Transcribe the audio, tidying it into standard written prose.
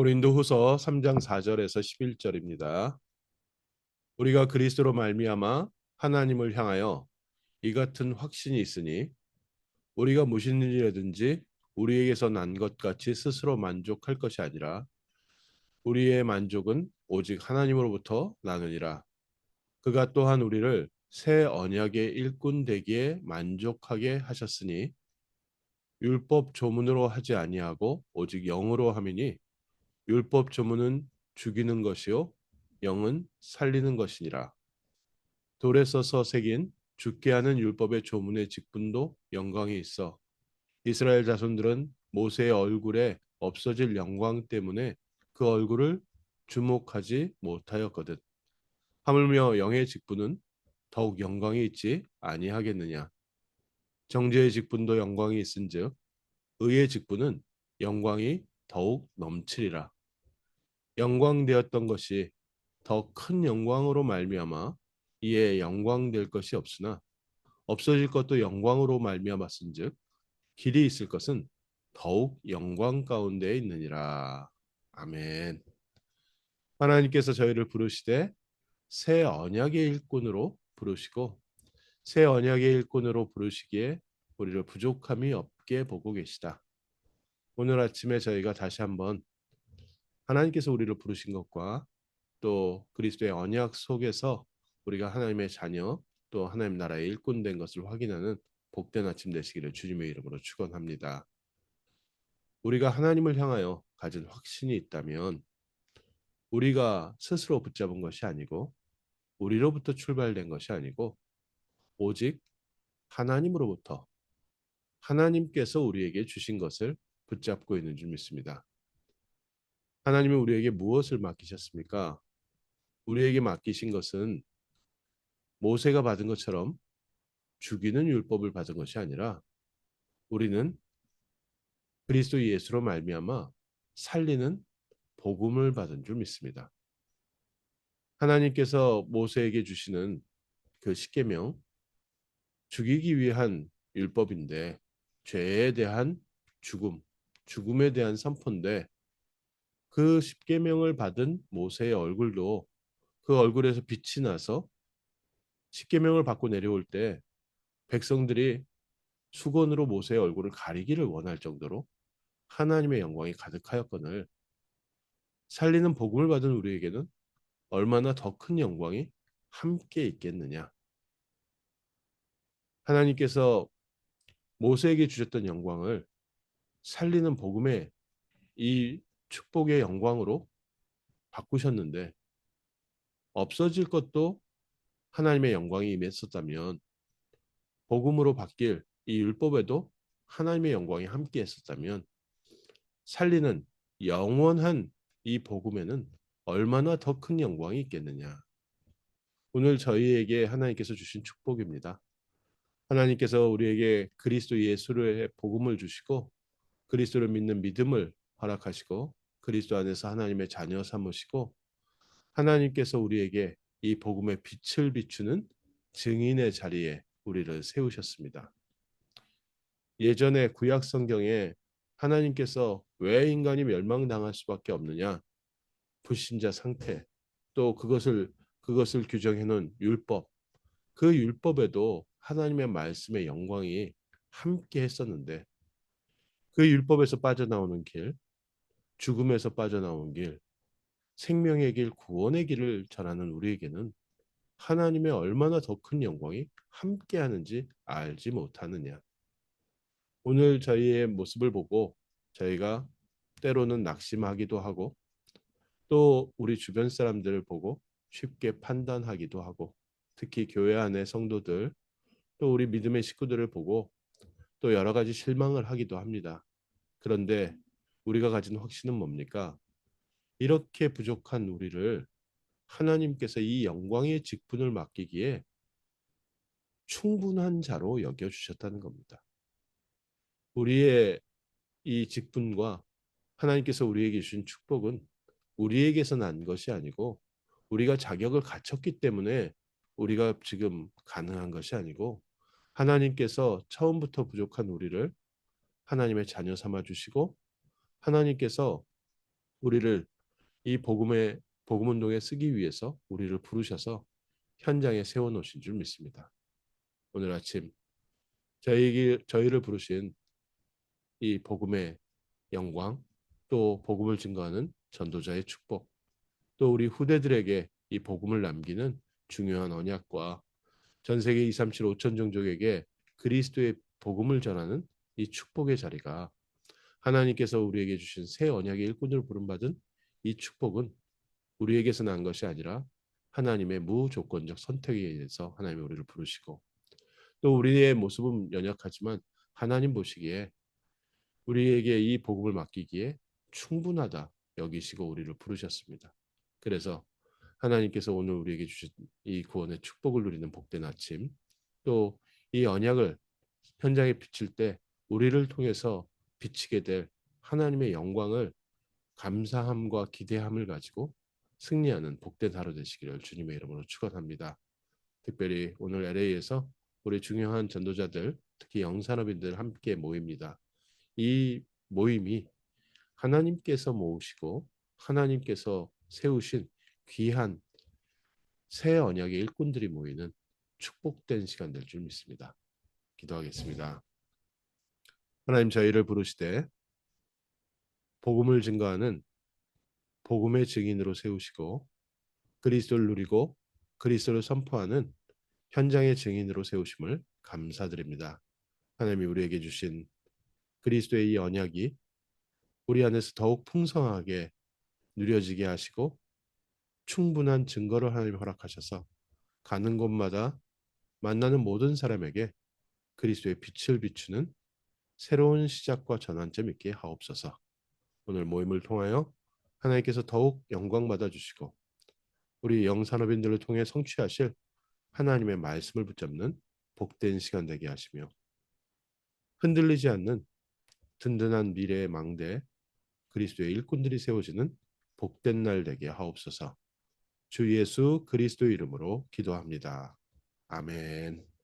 고린도후서 3장 4절에서 11절입니다. 우리가 그리스도로 말미암아 하나님을 향하여 이 같은 확신이 있으니 우리가 무슨 일이라든지 우리에게서 난 것 같이 스스로 만족할 것이 아니라 우리의 만족은 오직 하나님으로부터 나느니라. 그가 또한 우리를 새 언약의 일꾼 되기에 만족하게 하셨으니 율법 조문으로 하지 아니하고 오직 영으로 함이니 율법 조문은 죽이는 것이요 영은 살리는 것이니라. 돌에 써서 새긴 죽게 하는 율법의 조문의 직분도 영광이 있어 이스라엘 자손들은 모세의 얼굴에 없어질 영광 때문에 그 얼굴을 주목하지 못하였거든. 하물며 영의 직분은 더욱 영광이 있지 아니하겠느냐. 정죄의 직분도 영광이 있은즉 의의 직분은 영광이 더욱 넘치리라. 영광되었던 것이 더 큰 영광으로 말미암아 이에 영광될 것이 없으나 없어질 것도 영광으로 말미암았은즉 길이 있을 것은 더욱 영광 가운데 있느니라. 아멘. 하나님께서 저희를 부르시되 새 언약의 일꾼으로 부르시고 새 언약의 일꾼으로 부르시기에 우리를 부족함이 없게 보고 계시다. 오늘 아침에 저희가 다시 한번 하나님께서 우리를 부르신 것과 또 그리스도의 언약 속에서 우리가 하나님의 자녀 또 하나님 나라의 일꾼 된 것을 확인하는 복된 아침 되시기를 주님의 이름으로 축원합니다. 우리가 하나님을 향하여 가진 확신이 있다면 우리가 스스로 붙잡은 것이 아니고 우리로부터 출발된 것이 아니고 오직 하나님으로부터 하나님께서 우리에게 주신 것을 붙잡고 있는 줄 믿습니다. 하나님이 우리에게 무엇을 맡기셨습니까? 우리에게 맡기신 것은 모세가 받은 것처럼 죽이는 율법을 받은 것이 아니라 우리는 그리스도 예수로 말미암아 살리는 복음을 받은 줄 믿습니다. 하나님께서 모세에게 주시는 그 십계명 죽이기 위한 율법인데 죄에 대한 죽음, 죽음에 대한 선포인데 그 십계명을 받은 모세의 얼굴도 그 얼굴에서 빛이 나서 십계명을 받고 내려올 때 백성들이 수건으로 모세의 얼굴을 가리기를 원할 정도로 하나님의 영광이 가득하였거늘 살리는 복음을 받은 우리에게는 얼마나 더 큰 영광이 함께 있겠느냐. 하나님께서 모세에게 주셨던 영광을 살리는 복음의 이 축복의 영광으로 바꾸셨는데 없어질 것도 하나님의 영광이 임했었다면 복음으로 바뀔 이 율법에도 하나님의 영광이 함께 했었다면 살리는 영원한 이 복음에는 얼마나 더 큰 영광이 있겠느냐. 오늘 저희에게 하나님께서 주신 축복입니다. 하나님께서 우리에게 그리스도 예수의 복음을 주시고 그리스도를 믿는 믿음을 허락하시고 그리스도 안에서 하나님의 자녀 삼으시고 하나님께서 우리에게 이 복음의 빛을 비추는 증인의 자리에 우리를 세우셨습니다. 예전에 구약 성경에 하나님께서 왜 인간이 멸망당할 수밖에 없느냐? 불신자 상태 또 그것을 규정해 놓은 율법 그 율법에도 하나님의 말씀의 영광이 함께 했었는데 그 율법에서 빠져나오는 길, 죽음에서 빠져나온 길, 생명의 길, 구원의 길을 전하는 우리에게는 하나님의 얼마나 더 큰 영광이 함께 하는지 알지 못하느냐. 오늘 저희의 모습을 보고 저희가 때로는 낙심하기도 하고 또 우리 주변 사람들을 보고 쉽게 판단하기도 하고 특히 교회 안의 성도들 또 우리 믿음의 식구들을 보고 또 여러 가지 실망을 하기도 합니다. 그런데 우리가 가진 확신은 뭡니까? 이렇게 부족한 우리를 하나님께서 이 영광의 직분을 맡기기에 충분한 자로 여겨주셨다는 겁니다. 우리의 이 직분과 하나님께서 우리에게 주신 축복은 우리에게서 난 것이 아니고 우리가 자격을 갖췄기 때문에 우리가 지금 가능한 것이 아니고 하나님께서 처음부터 부족한 우리를 하나님의 자녀 삼아 주시고 하나님께서 우리를 이 복음 운동에 쓰기 위해서 우리를 부르셔서 현장에 세워 놓으신 줄 믿습니다. 오늘 아침 저희를 부르신 이 복음의 영광, 또 복음을 증거하는 전도자의 축복, 또 우리 후대들에게 이 복음을 남기는 중요한 언약과 전 세계 237 5천 종족에게 그리스도의 복음을 전하는 이 축복의 자리가 하나님께서 우리에게 주신 새 언약의 일꾼으로 부름받은 이 축복은 우리에게서 난 것이 아니라 하나님의 무조건적 선택에 의해서 하나님이 우리를 부르시고, 또 우리의 모습은 연약하지만 하나님 보시기에 우리에게 이 복음을 맡기기에 충분하다 여기시고 우리를 부르셨습니다. 그래서 하나님께서 오늘 우리에게 주신 이 구원의 축복을 누리는 복된 아침, 또 이 언약을 현장에 비칠 때 우리를 통해서 비치게 될 하나님의 영광을 감사함과 기대함을 가지고 승리하는 복된 하루 되시기를 주님의 이름으로 축원합니다. 특별히 오늘 LA에서 우리 중요한 전도자들, 특히 영산업인들 함께 모입니다. 이 모임이 하나님께서 모으시고 하나님께서 세우신 귀한 새 언약의 일꾼들이 모이는 축복된 시간 될 줄 믿습니다. 기도하겠습니다. 하나님, 저희를 부르시되 복음을 증거하는 복음의 증인으로 세우시고 그리스도를 누리고 그리스도를 선포하는 현장의 증인으로 세우심을 감사드립니다. 하나님이 우리에게 주신 그리스도의 이 언약이 우리 안에서 더욱 풍성하게 누려지게 하시고 충분한 증거를 하나님이 허락하셔서 가는 곳마다 만나는 모든 사람에게 그리스도의 빛을 비추는 새로운 시작과 전환점 있게 하옵소서. 오늘 모임을 통하여 하나님께서 더욱 영광 받아주시고 우리 영산업인들을 통해 성취하실 하나님의 말씀을 붙잡는 복된 시간 되게 하시며 흔들리지 않는 든든한 미래의 망대 그리스도의 일꾼들이 세워지는 복된 날 되게 하옵소서. 주 예수 그리스도 이름으로 기도합니다. 아멘.